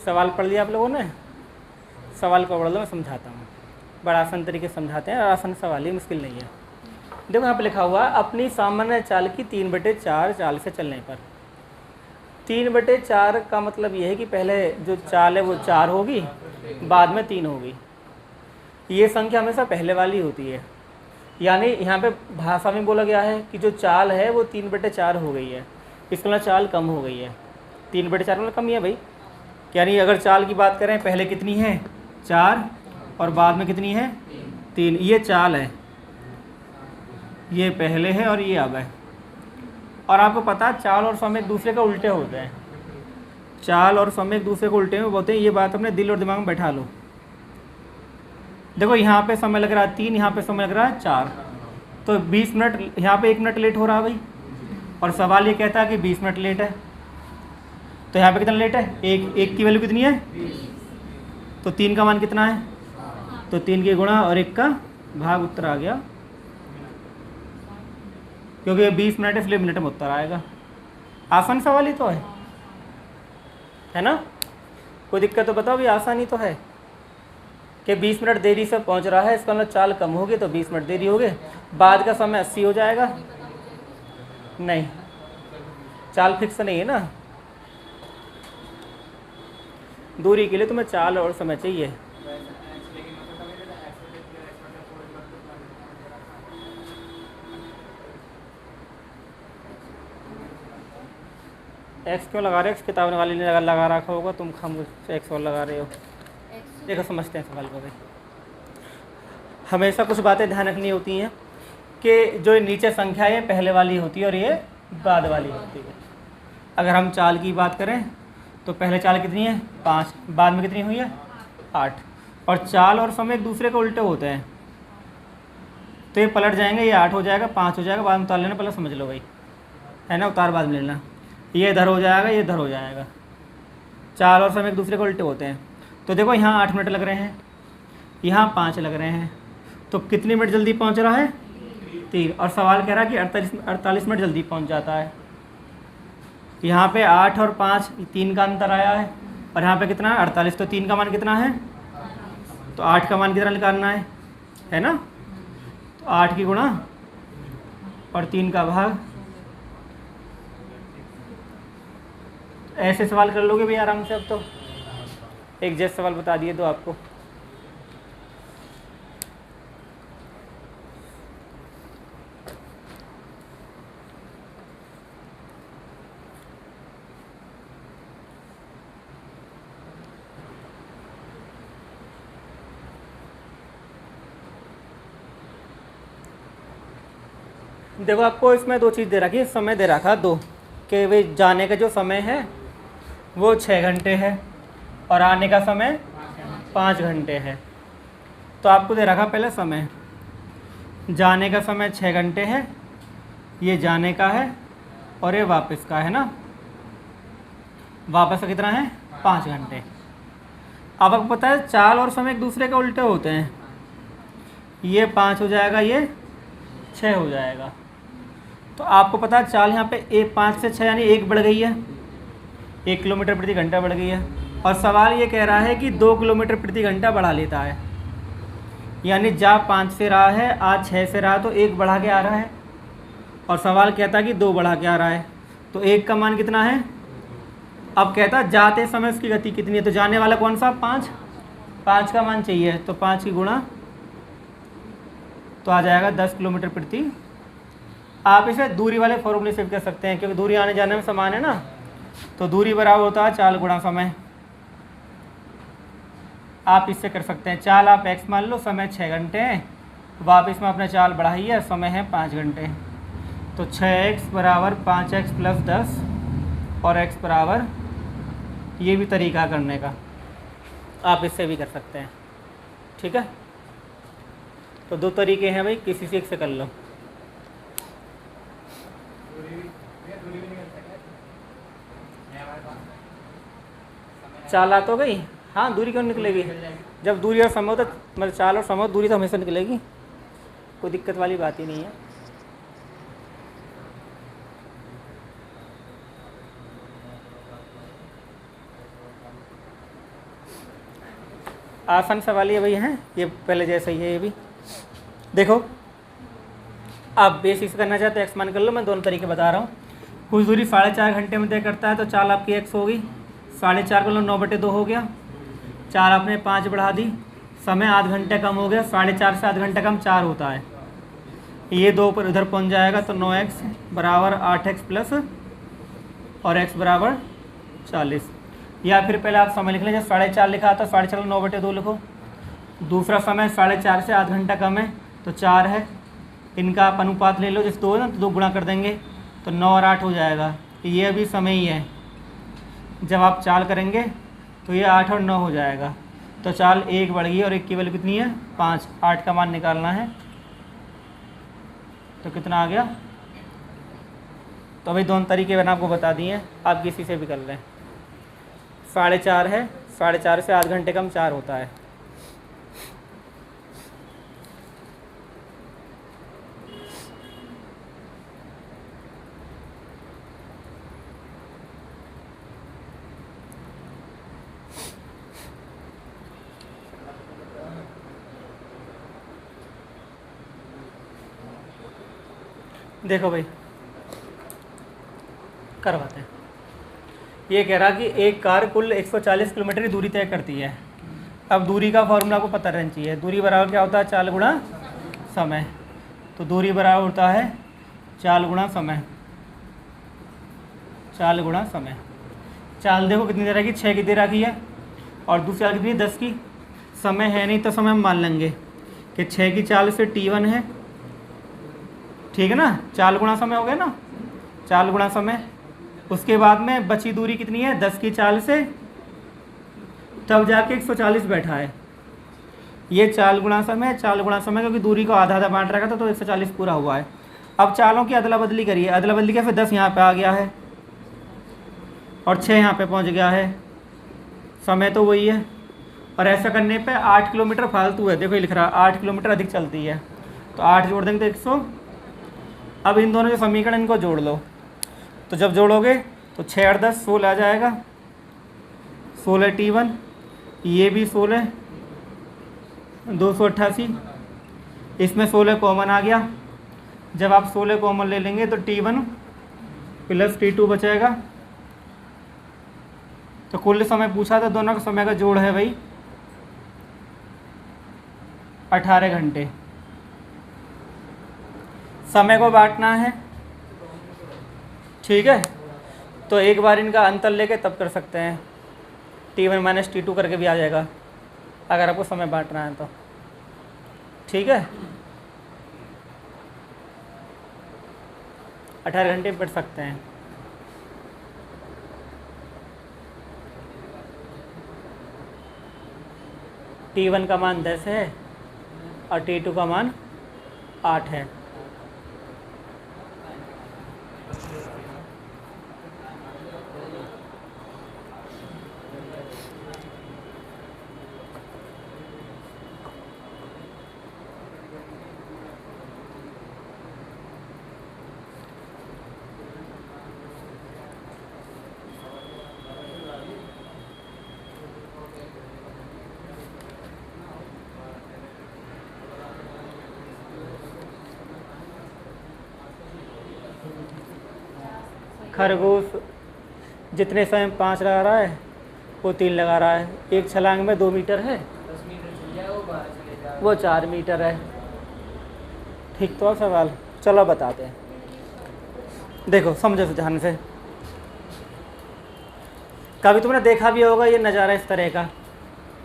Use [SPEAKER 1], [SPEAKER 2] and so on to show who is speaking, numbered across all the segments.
[SPEAKER 1] सवाल पढ़ लिया आप लोगों ने? सवाल को पढ़ लो, मैं समझाता हूँ। बड़ा आसान तरीके से समझाते हैं और आसान सवाल ही, मुश्किल नहीं है। देखो यहाँ पे लिखा हुआ है, अपनी सामान्य चाल की 3/4 चाल से चलने पर। 3/4 का मतलब ये है कि पहले जो चाल है वो 4 होगी, बाद में 3 होगी। ये संख्या हमेशा पहले वाली होती है, यानी यहाँ पे भाषा में बोला गया है कि जो चाल है वो 3/4 हो गई है, इसका मतलब चाल कम हो गई है। 3/4 मतलब कम ही है भाई, यानी अगर चाल की बात करें पहले कितनी है 4 और बाद में कितनी है 3, ये चाल है, ये पहले है और ये अब है। और आपको पता है चाल और समय एक दूसरे का उल्टे होते हैं, चाल और समय एक दूसरे को उल्टे में बोलते हैं। ये बात अपने दिल और दिमाग में बैठा लो। देखो यहाँ पे समय लग रहा है 3, यहाँ पे समय लग रहा है 4, तो 20 मिनट, यहाँ पे 1 मिनट लेट हो रहा है भाई, और सवाल ये कहता है कि 20 मिनट लेट है, तो यहाँ पे कितना लेट है, एक की वैल्यू कितनी है, तो 3 का मान कितना है, तो 3 के गुणा और 1 का भाग, उत्तर आ गया। क्योंकि ये 20 मिनट है इसलिए मिनट में उत्तर आएगा। आसान सवाल ही तो है ना? कोई दिक्कत तो बताओ भी, आसान ही तो है कि 20 मिनट देरी से पहुंच रहा है, इसका मतलब चाल कम होगी तो 20 मिनट देरी हो गए, बाद का समय 80 हो जाएगा। नहीं, चाल फिक्स नहीं है ना, दूरी के लिए तुम्हें चाल और समय चाहिए। एक्स क्यों लगा रहे हो? एक्स किताब वाली ने लगा रखा होगा, तुम हम एक्स और लगा रहे हो। देखो समझते हैं सवाल को भाई। हमेशा कुछ बातें ध्यान रखनी होती हैं कि जो नीचे संख्या है पहले वाली होती है और ये बाद वाली होती है। अगर हम चाल की बात करें तो पहले चाल कितनी है 5, बाद में कितनी हुई है 8, और चाल और समय एक दूसरे के उल्टे होते हैं, तो ये पलट जाएंगे, ये 8 हो जाएगा, 5 हो जाएगा, बाद में उतार लेना, पहले समझ लो भाई, है ना, उतार बाद में लेना। ये इधर हो जाएगा, ये इधर हो जाएगा, चाल और समय एक दूसरे के उल्टे होते हैं। तो देखो यहाँ 8 मिनट लग रहे हैं, यहाँ 5 लग रहे हैं, तो कितनी मिनट जल्दी पहुँच रहा है 3, और सवाल कह रहा है कि 48 मिनट जल्दी पहुँच जाता है। यहाँ पे 8 और 5 3 का अंतर आया है, और यहाँ पे कितना है 48, तो 3 का मान कितना है, तो 8 का मान कितना निकालना है ना, तो 8 की गुणा और 3 का भाग। ऐसे सवाल कर लोगे भी आराम से। अब तो एक जैसे सवाल बता दिए तो आपको। देखो आपको इसमें 2 चीज़ दे रखी है, समय दे रखा 2, कि वे जाने का जो समय है वो 6 घंटे है और आने का समय 5 घंटे है। तो आपको दे रखा पहले समय, जाने का समय 6 घंटे है, ये जाने का है और ये वापस का है ना, वापस का कितना है 5 घंटे। अब आपको पता है चाल और समय एक दूसरे के उल्टे होते हैं, ये 5 हो जाएगा, ये 6 हो जाएगा। तो आपको पता है चाल यहाँ पे 5 से 6 यानी 1 बढ़ गई है, 1 किलोमीटर प्रति घंटा बढ़ गई है, और सवाल ये कह रहा है कि 2 किलोमीटर प्रति घंटा बढ़ा लेता है, यानी जा 5 से रहा है आ 6 से रहा, तो 1 बढ़ा के आ रहा है, और सवाल कहता है कि 2 बढ़ा के आ रहा है, तो 1 का मान कितना है। अब कहता है जाते समय उसकी गति कितनी है, तो जाने वाला कौन सा 5 का मान चाहिए, तो 5 की गुणा तो आ जाएगा 10 किलोमीटर प्रति। आप इसे दूरी वाले फॉर्मूले से भी कर सकते हैं, क्योंकि दूरी आने जाने में समान है ना, तो दूरी बराबर होता है चाल गुणा समय। आप इससे कर सकते हैं, चाल आप x मान लो, समय 6 घंटे हैं, वापस में अपने चाल बढ़ाई है, समय है 5 घंटे, तो 6x बराबर 5x प्लस 10 और x बराबर, ये भी तरीका करने का, आप इससे भी कर सकते हैं। ठीक है, तो 2 तरीके हैं भाई, किसी से एक से कर लो। चाल आ तो गई, हाँ दूरी क्यों निकलेगी, जब दूरी और समय तो मतलब चाल और समय दूरी तो हमेशा निकलेगी, कोई दिक्कत वाली बात ही नहीं है। आसान सवाल ये भैया है, ये पहले जैसा ही है ये भी। देखो आप बेसिक से करना चाहते हो एक्स मान कर लो, मैं दोनों तरीके बता रहा हूँ। कुछ दूरी 4.5 घंटे में तय करता है तो चाल आपकी एक्स होगी, 4.5 कर लो 9/2 हो गया, 4 आपने 5 बढ़ा दी, समय आध घंटे कम हो गया, 4.5 से आध घंटा कम 4 होता है, ये 2 पर उधर पहुँच जाएगा तो 9x बराबर 8x प्लस और x बराबर 40। या फिर पहले आप समय लिख लीजिए, 4.5 लिखा था, 4.5 9/2 लिखो। दूसरा समय 4.5 से आध घंटा कम है तो 4 है, इनका आप अनुपात ले लो, जिस 2 है ना तो 2 गुणा कर देंगे तो 9 और 8 हो जाएगा। ये भी समय ही है, जब आप चाल करेंगे तो ये 8 और 9 हो जाएगा, तो चाल 1 बढ़ गई और 1 की वैल्यू कितनी है 5, 8 का मान निकालना है तो कितना आ गया। तो अभी दोनों तरीके मैंने आपको बता दिए हैं, आप किसी से भी कर लें। 4.5 है, 4.5 से आध घंटे कम 4 होता है। देखो भाई करवाते हैं। ये कह रहा कि एक कार कुल 140 किलोमीटर की दूरी तय करती है। अब दूरी का फॉर्मूला आपको पता रहना चाहिए। दूरी बराबर क्या होता है, चाल गुणा समय। तो दूरी बराबर होता है चाल गुणा समय, चाल गुणा समय। चाल देखो कितनी दे रखी, 6 की दे रखी है, और दूसरी चाल कितनी 10 की। समय है नहीं तो समय हम मान लेंगे कि 6 की चाल से t1 है, ठीक है ना, चाल गुणा समय हो गया ना, चाल गुणा समय। उसके बाद में बची दूरी कितनी है 10 की चाल से, तब जाके 140 बैठा है। ये चाल गुणा समय, चाल गुणा समय, क्योंकि दूरी को आधा आधा बांट रखा था तो 140 पूरा हुआ है। अब चालों की अदला बदली करिए, अदला बदली क्या, फिर 10 यहाँ पे आ गया है और 6 यहाँ पे पहुँच गया है, समय तो वही है। और ऐसा करने पे 8 किलोमीटर फालतू है, देखो ये लिख रहा है 8 किलोमीटर अधिक चलती है, तो 8 जोड़ देंगे तो 100। अब इन दोनों जो समीकरण इनको जोड़ लो, तो जब जोड़ोगे तो 6 और 10 16 आ जाएगा, 16 t1, ये भी 16, 288, इसमें 16 कॉमन आ गया। जब आप 16 कॉमन ले लेंगे तो t1 प्लस t2 बचेगा। तो कुल समय पूछा था, दोनों का समय का जोड़ है भाई 18 घंटे। समय को बांटना है, ठीक है, तो एक बार इनका अंतर लेके तब कर सकते हैं, t1 माइनस t2 करके भी आ जाएगा अगर आपको समय बांटना है तो, ठीक है। 18 घंटे पढ़ सकते हैं। t1 का मान 10 है और t2 का मान 8 है। खरगोश जितने समय 5 लगा रहा है वो 3 लगा रहा है, एक छलांग में 2 मीटर है, वो 4 मीटर है। ठीक तो सवाल, चलो बताते हैं। देखो समझो ध्यान से, कभी तुमने देखा भी होगा ये नज़ारा इस तरह का,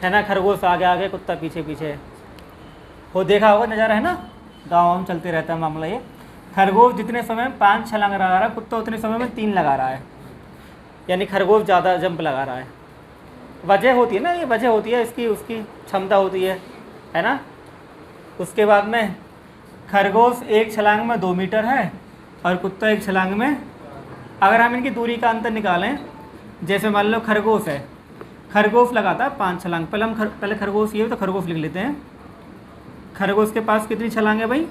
[SPEAKER 1] है ना, खरगोश आगे आगे कुत्ता पीछे पीछे, हो देखा होगा नज़ारा, है ना, गाँव में चलते रहता है मामला ये। खरगोश जितने समय में 5 छलांग लगा रहा है, कुत्ता उतने समय में 3 लगा रहा है, यानी खरगोश ज़्यादा जंप लगा रहा है। वजह होती है ना, ये वजह होती है इसकी, उसकी क्षमता होती है ना। उसके बाद में खरगोश एक छलांग में 2 मीटर है और कुत्ता एक छलांग में, अगर हम इनकी दूरी का अंतर निकालें, जैसे मान लो खरगोश है, खरगोश लगाता है 5 छलांग, पहले हम पहले खरगोश ये तो खरगोश लिख लेते हैं। खरगोश के पास कितनी छलांग है भाई,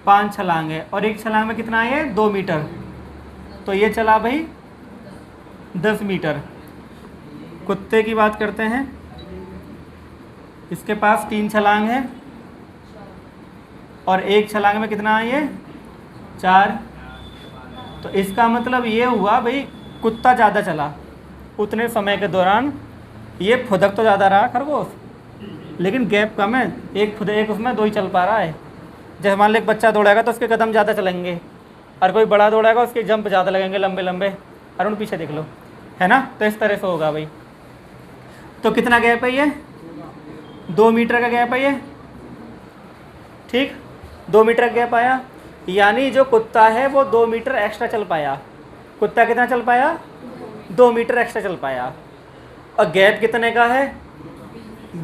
[SPEAKER 1] 5 छलांग है, और एक छलांग में कितना है 2 मीटर, तो ये चला भाई 10 मीटर। कुत्ते की बात करते हैं, इसके पास 3 छलांग है और एक छलांग में कितना है ये 4। तो इसका मतलब ये हुआ भाई कुत्ता ज़्यादा चला उतने समय के दौरान, ये फुदक तो ज़्यादा रहा खरगोश, लेकिन गैप कम है, एक उसमें 2 ही चल पा रहा है। जैसे मान लो एक बच्चा दौड़ेगा तो उसके कदम ज़्यादा चलेंगे, और कोई बड़ा दौड़ेगा उसके जंप ज़्यादा लगेंगे लंबे लंबे। अरुण पीछे देख लो, है ना, तो इस तरह से होगा भाई। तो कितना गैप है ये 2 मीटर का गैप है ये, ठीक 2 मीटर का गैप आया, यानी जो कुत्ता है वो 2 मीटर एक्स्ट्रा चल पाया। कुत्ता कितना चल पाया 2 मीटर एक्स्ट्रा चल पाया। और गैप कितने का है,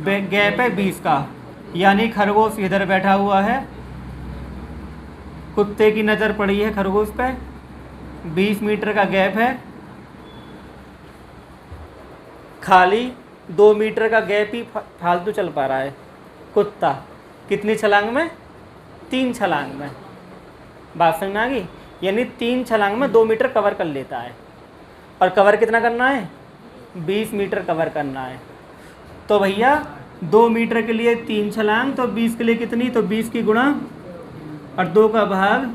[SPEAKER 1] गैप है 20 का, यानी खरगोश इधर बैठा हुआ है, कुत्ते की नज़र पड़ी है खरगोश पे, 20 मीटर का गैप है, खाली 2 मीटर का गैप ही फालतू चल पा रहा है कुत्ता। कितनी छलांग में 3 छलांग में। बात समझ में आ गई, यानी 3 छलांग में 2 मीटर कवर कर लेता है। और कवर कितना करना है 20 मीटर कवर करना है। तो भैया 2 मीटर के लिए 3 छलांग, तो 20 के लिए कितनी, तो 20 की गुणा और 2 का भाग,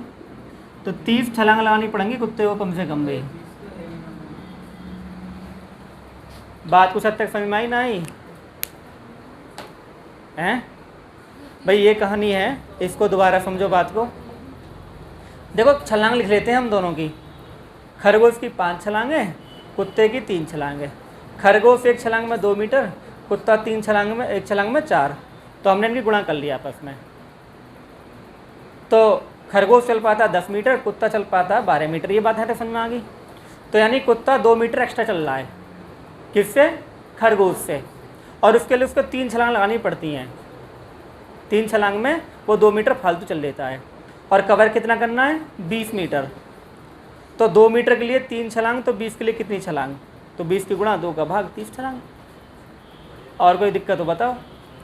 [SPEAKER 1] तो 30 छलांग लगानी पड़ेंगी कुत्ते को कम से कम भी। बात कुछ हद तक समझ में आई ना आई हैं भाई। ये कहानी है, इसको दोबारा समझो बात को। देखो छलांग लिख लेते हैं हम दोनों की। खरगोश की 5 छलांगें, कुत्ते की 3 छलांगें। खरगोश एक छलांग में 2 मीटर, कुत्ता 3 छलांग में, एक छलांग में 4। तो हमने इनकी गुणा कर लिया आपस में। तो खरगोश चल पाता 10 मीटर, कुत्ता चल पाता 12 मीटर। ये बात है तो समझ में आ गई। तो यानी कुत्ता 2 मीटर एक्स्ट्रा चल रहा है, किससे, खरगोश से, और उसके लिए उसको 3 छलांग लगानी पड़ती हैं। 3 छलांग में वो 2 मीटर फालतू चल देता है। और कवर कितना करना है 20 मीटर। तो 2 मीटर के लिए 3 छलांग, तो 20 के लिए कितनी छलांग, तो 20 की गुणा 2 का भाग 30 छलांग। और कोई दिक्कत हो बताओ,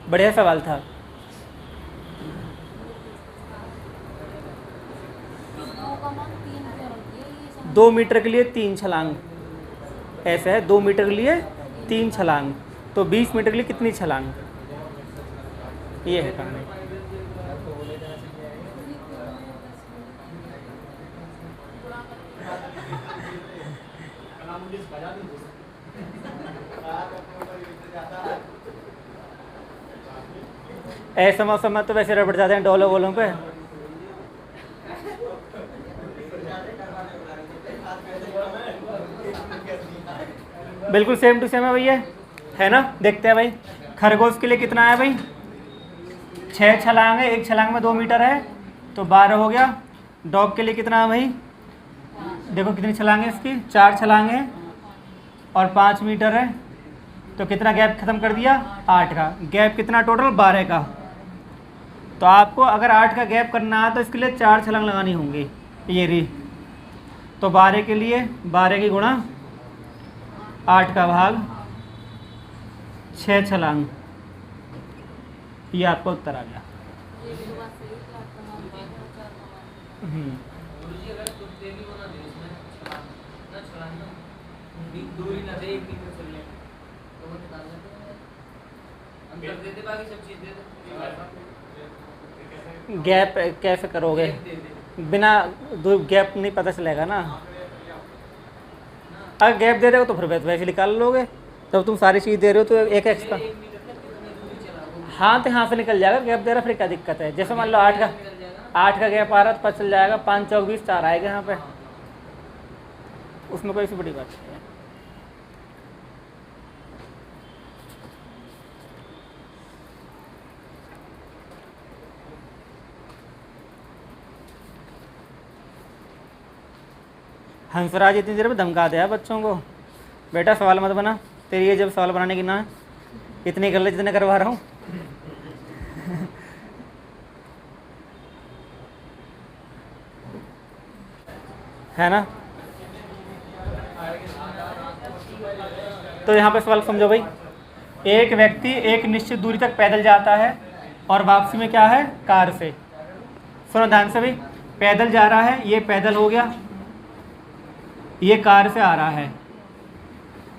[SPEAKER 1] बढ़िया सवाल था। दो मीटर के लिए 3 छलांग, ऐसे है 2 मीटर के लिए 3 छलांग, तो 20 मीटर के लिए कितनी छलांग, ये है कहानी। ऐसे मौसम में तो वैसे रबड़ जाते हैं डोलों वोलों पे। बिल्कुल सेम टू सेम है भैया, है ना। देखते हैं भाई, खरगोश के लिए कितना है भाई 6 छलांग है, एक छलांग में 2 मीटर है, तो 12 हो गया। डॉग के लिए कितना है भाई, देखो कितनी छलांग है इसकी, 4 छलांग है और 5 मीटर है, तो कितना गैप खत्म कर दिया 8 का। गैप कितना टोटल 12 का। तो आपको अगर 8 का गैप करना है तो इसके लिए 4 छलांग लगानी होंगी, ये रही। तो 12 के लिए 12 की गुणा 8 का भाग 6 छलांग, ये आपका उत्तर आ गया। गैप कैसे करोगे, बिना गैप नहीं पता चलेगा ना। अगर गैप दे रहे हो तो फिर वैसे निकाल लोगे, तब तुम सारी चीज़ दे रहे हो तो एक एक्स्ट्रा। हाँ तो यहाँ से निकल जाएगा, गैप दे रहा फिर क्या दिक्कत है। जैसे मान लो 8 का गैप आ रहा तो पता चल जाएगा, 5 चौक 20 4 आएगा यहाँ पे, उसमें कोई सी बड़ी बात नहीं है। हंसराज इतनी देर में धमका दिया बच्चों को, बेटा सवाल मत बना, तेरी ये जब सवाल बनाने की ना है, इतनी कर ले जितने करवा रहा हूँ। है ना। तो यहाँ पे सवाल समझो भाई, एक व्यक्ति एक निश्चित दूरी तक पैदल जाता है और वापसी में क्या है कार से। सुनो ध्यान से भाई, पैदल जा रहा है, ये पैदल हो गया, ये कार से आ रहा है,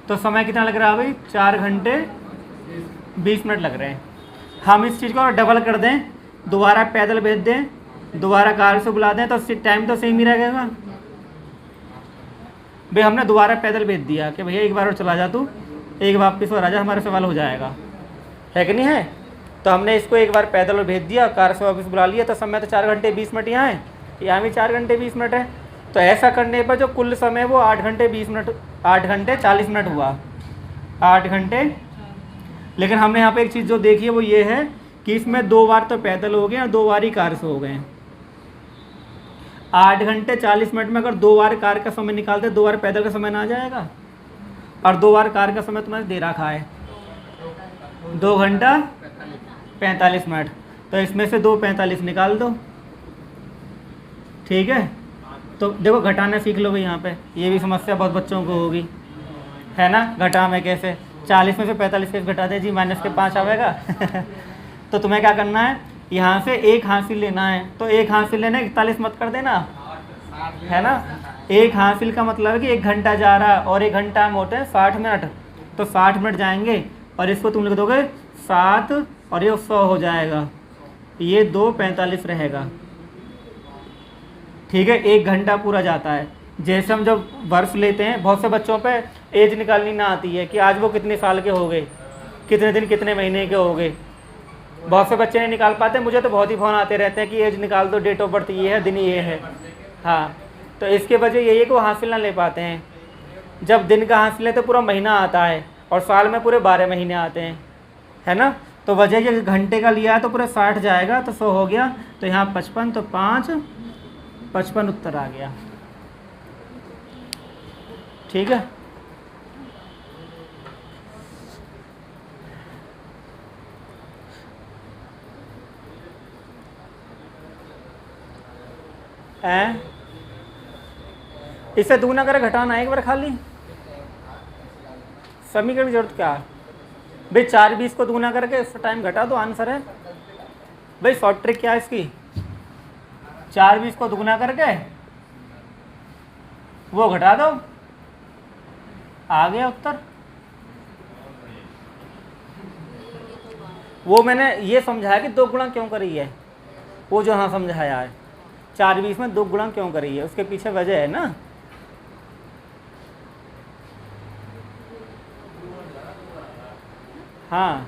[SPEAKER 1] तो समय कितना लग रहा है भाई 4 घंटे 20 मिनट लग रहे हैं। हम इस चीज़ को डबल कर दें, दोबारा पैदल भेज दें, दोबारा कार से बुला दें, तो टाइम तो सेम ही रहेगा। भाई हमने दोबारा पैदल भेज दिया कि भैया एक बार और चला जा तू, एक वापस और आ जा, हमारा सवाल हो जाएगा, है कि नहीं है। तो हमने इसको एक बार पैदल और भेज दिया, कार से वापस बुला लिया, तो समय तो 4 घंटे 20 मिनट यहाँ है, यहाँ भी 4 घंटे 20 मिनट है। तो ऐसा करने पर जो कुल समय वो 8 घंटे 20 मिनट, 8 घंटे 40 मिनट हुआ, 8 घंटे। लेकिन हमने यहाँ पे एक चीज़ जो देखी है वो ये है कि इसमें 2 बार तो पैदल हो गए और 2 बार ही कार से हो गए। 8 घंटे 40 मिनट में अगर 2 बार कार का समय निकालते, 2 बार पैदल का समय ना आ जाएगा, और 2 बार कार का समय तुम्हें दे रखा है 2 घंटा 45 मिनट। तो इसमें से 2 45 निकाल दो, ठीक है। तो देखो घटाना सीख लो भाई, यहाँ पे ये भी समस्या बहुत बच्चों को होगी, है ना। घटा में कैसे, 40 में से 45 कैसे घटा दे जी, माइनस के 5 आएगा। तो तुम्हें क्या करना है, यहाँ से 1 हासिल लेना है, तो 1 हासिल लेना 41 मत कर देना, है ना। 1 हासिल का मतलब है कि 1 घंटा जा रहा है और 1 घंटा हम होते हैं 60 मिनट, तो 60 मिनट जाएंगे और इसको तुम लिख दोगे 7 और ये 100 हो जाएगा, ये 2 45 रहेगा, ठीक है। 1 घंटा पूरा जाता है। जैसे हम जब वर्ष लेते हैं, बहुत से बच्चों पे एज निकालनी ना आती है कि आज वो कितने साल के हो गए, कितने दिन कितने महीने के हो गए, बहुत से बच्चे नहीं निकाल पाते। मुझे तो बहुत ही फ़ोन आते रहते हैं कि एज निकाल दो, डेट ऑफ बर्थ ये है, दिन ये है। हाँ, तो इसके वजह यही है कि वो हासिल ना ले पाते हैं। जब दिन का हासिल है तो पूरा महीना आता है और साल में पूरे 12 महीने आते हैं, है ना। तो वजह ये घंटे का लिया है तो पूरे 60 जाएगा, तो 100 हो गया, तो यहाँ 55, तो 5 55 उत्तर आ गया, ठीक है। इसे दुगना करे घटाना एक बार खाली, समीकरण की जरूरत क्या है भाई। 4 20 को दुगना करके इसका टाइम घटा दो, आंसर है भाई। शॉर्ट ट्रिक क्या है इसकी, 4 20 को दुगना करके वो घटा दो, आ गया उत्तर। वो मैंने ये समझाया कि 2 गुणा क्यों करी है, वो जो हाँ समझाया है 4 20 में 2 गुणा क्यों करी है, उसके पीछे वजह है ना। हाँ